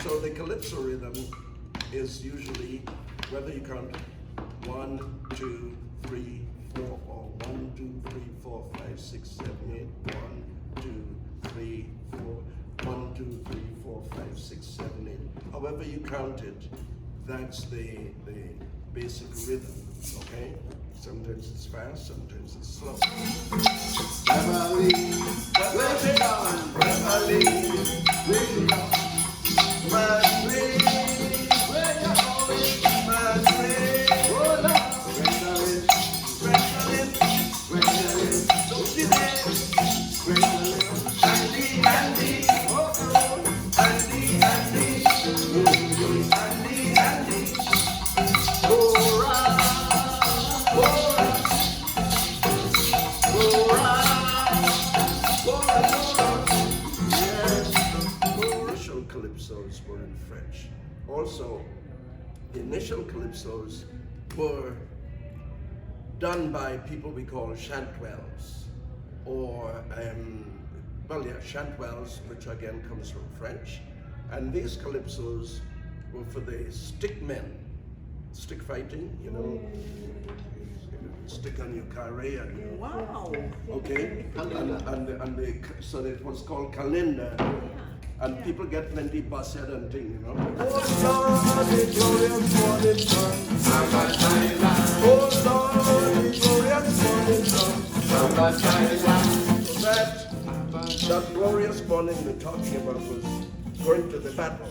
So the Calypso rhythm is usually, whether you count 1, 2, 3, 4, or 1, 2, 3, 4, 5, 6, 7, 8, 1, 2, 3, 4, 1, 2, 3, 4, 5, 6, 7, 8. However you count it, that's the basic rhythm, okay? Sometimes it's fast, sometimes it's slow. Beverly, where's it on? Beverly, where's it on? Beverly, where you going? Beverly, oh Lord. Gwendolyn, Gwendolyn, Gwendolyn, don't be there. Gwendolyn, Andy, Andy, oh oh, Andy, Andy, Andy, Andy, oh right. Initial calypsos were in French. Also, the initial calypsos were done by people we call chantwells, or chantwells, which again comes from French. And these calypsos were for the stick men, stick fighting, you know, stick on your carry and Wow. okay, so it was called calendar, and people get plenty busted and thing, you know. Oh Lord, the glorious morning sun, oh Lord, the glorious morning sun, So that glorious morning we're talking about was going to the battle.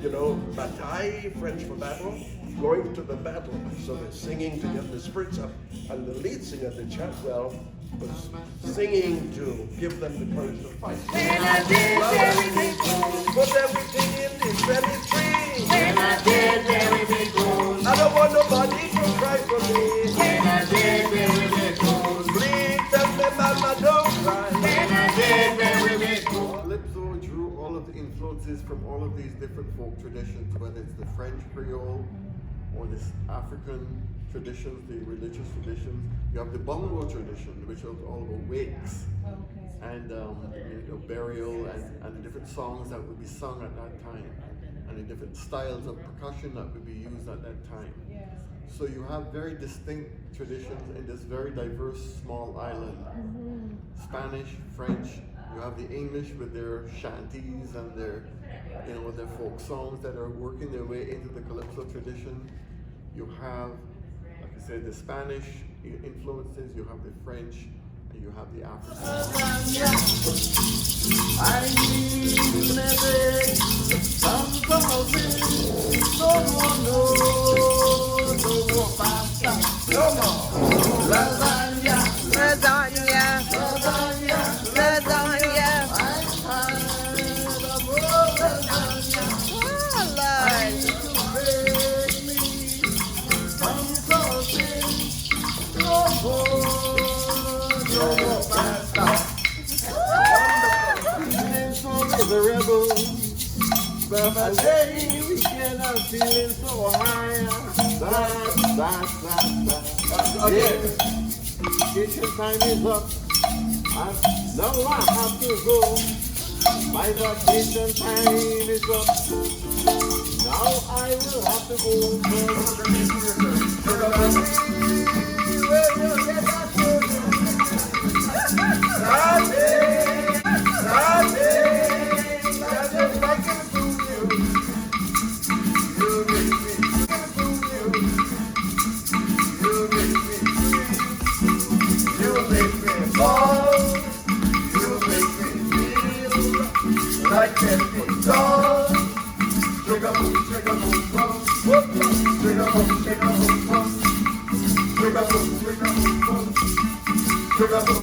You know, bataille, French for battle, going to the battle. So they're singing to get the spirits up. And the lead singer, the chantwell, was singing to give them the courage to fight. When I did everything gold. Put everything in this very tree. When I did everything gold. I don't want nobody to cry for me. When I did everything gold. Please tell me, mama, don't cry. When I did everything gold. Calypso drew all of the influences from all of these different folk traditions, whether it's the French Creole or this African traditions, the religious traditions. You have the bungalow tradition, which is all about wakes and burial and the different songs that would be sung at that time, and the different styles of percussion that would be used at that time. So you have very distinct traditions in this very diverse small island. Spanish, French, you have the English with their shanties and their, their folk songs that are working their way into the Calypso tradition. You have, like I said, the Spanish influences, you have the French, and you have the African. I need never some coffee, no more pasta, no more lasagna, Lasagna, lasagna, lasagna. I'm tired of all lasagna. Oh, Lord. Make me some sausage, no more pasta. Feeling so miserable, but my day weekend I'm feeling so high. Yeah. Kitchen time is up, and now I have to go. My vacation time is up. Now I will have to go. Where you get that like every dog, trigger boom, trigger boom, boom, trigger boom, trigger boom, boom, trigger boom, trigger boom, boom, trigger boom.